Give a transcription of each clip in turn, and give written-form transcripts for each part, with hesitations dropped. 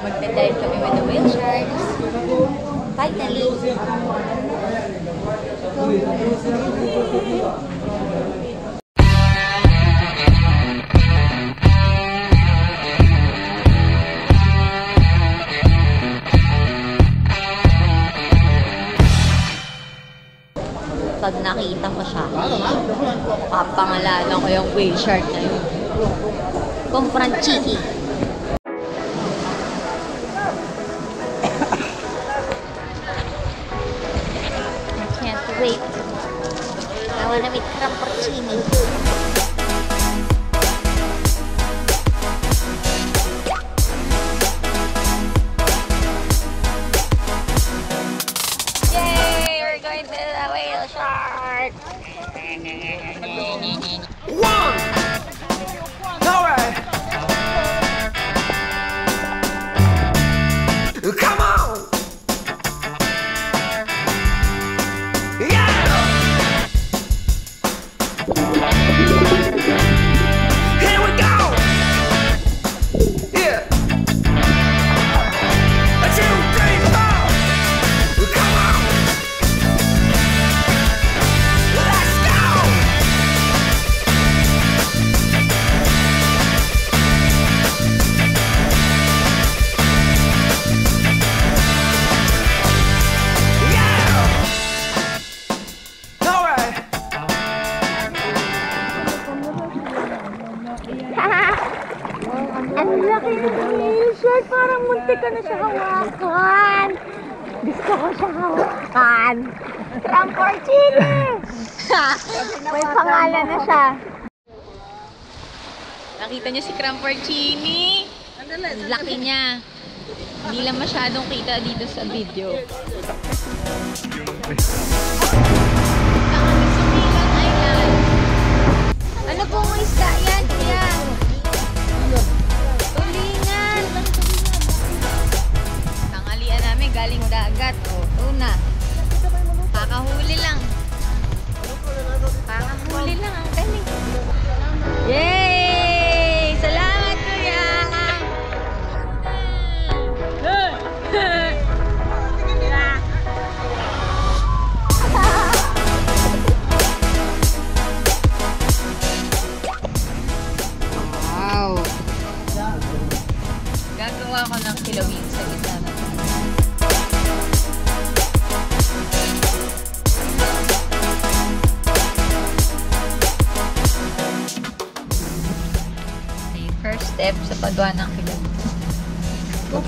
Magda-dive kami with the whale sharks. Finally! Pag nakita ko siya, papangalanan ko yung whale shark na yun. Kung Franchiki. I can't wait. I wanna meet Cramporcini. Ang laki ng whale shark, parang muntik ka na siya hawakan. Gusto ko siya hawakan. Cramporcini! May pangalan na siya. Nakita niyo si Cramporcini? Laki niya. Hindi lang masyadong kita dito sa video. Ano pong isda yan? Yan. Tulingan. Tanghalian namin galing dagat. O, tuna. Kakahuli lang. Kakahuli lang ang kaning. Yay! Salamat, kuya! Wow! Gagawa ko ng kilawin sa gitna na. Okay, first step sa paggawa ng kilawin.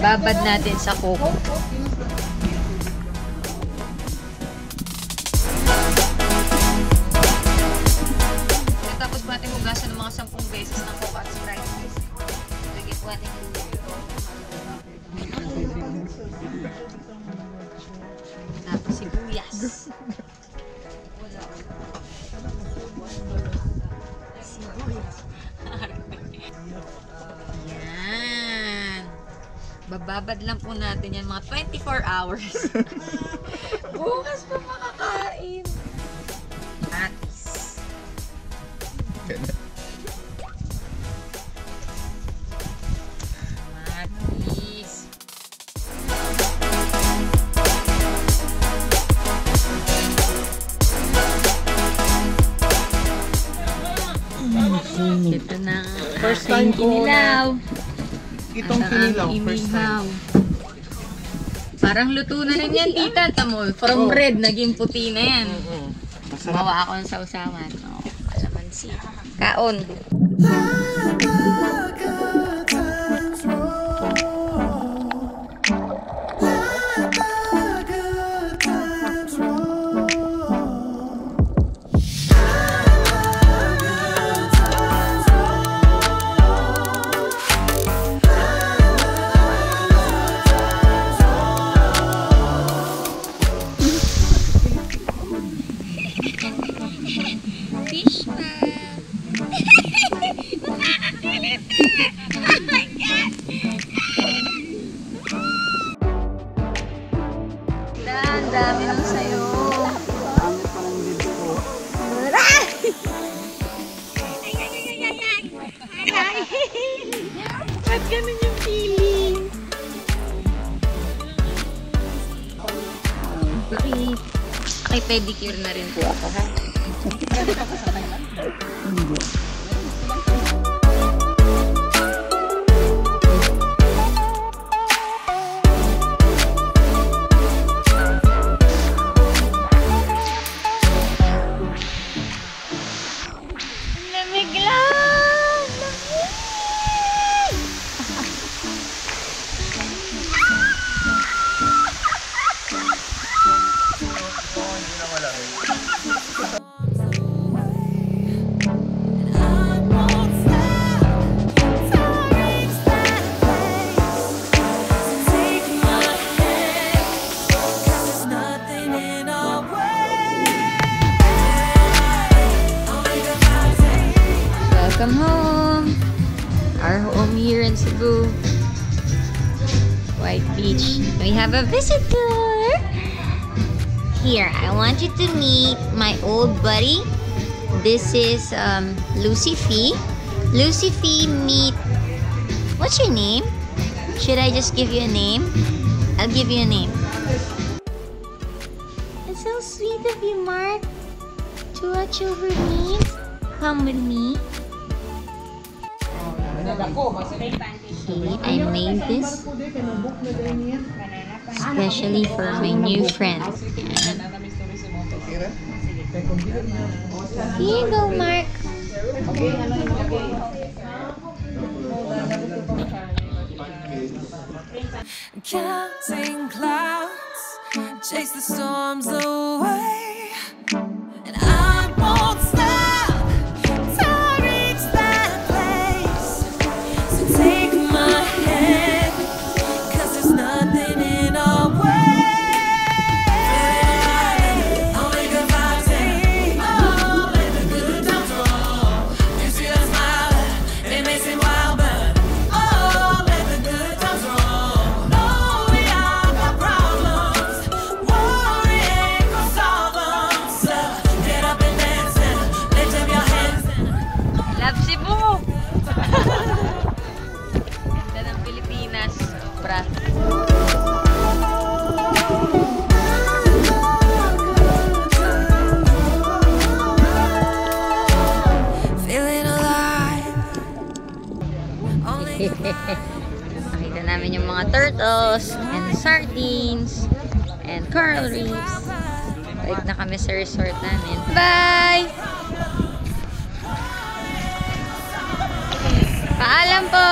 Babad natin sa kuko. Tapos natin hugasan ng mga 10 beses ng coco at Sprite. Lagyan po natin yung tapos sibuyas. Sibuyas. Yan. Bababad lang po natin yan mga 24 hours. Bukas pa makakain. Matis. Matis. Ito na. First time ko kinilaw. Itong kinilaw, first time. Parang luto na rin yan, tita. Tamo, from red, naging puti na yan. Masarap. Mawa ako ng sausawan. Oh, kalamansi. Kaon. Fish pa. Makipedicure na rin po ako, ha? Lamig lang! Welcome home. Our home here in Cebu. White Beach. We have a visitor. Here, I want you to meet my old buddy. This is Lucy Fee. Lucy Fee, meet. What's your name? Should I just give you a name? I'll give you a name. It's so sweet of you, Mark, to watch over me. Come with me. See, I made this especially for my new friends. Here you go, Mark. Counting clouds, chase the storms away, and I won't stop till I reach that place. So take my hand, 'cause there's nothing in our way. Only good vibes and oh, let the good times roll. You see us smile, it may seem wild, but oh, let the good times roll. No, we all got problems, worry ain't gonna solve them. So get up and dance and lift up your hands and Love Cebu! Ganda ng Pilipinas. Sobra. feeling alive. Only Nakita namin yung mga turtles and sardines and coral reefs. Balik na kami sa resort namin. Bye! Paalam po!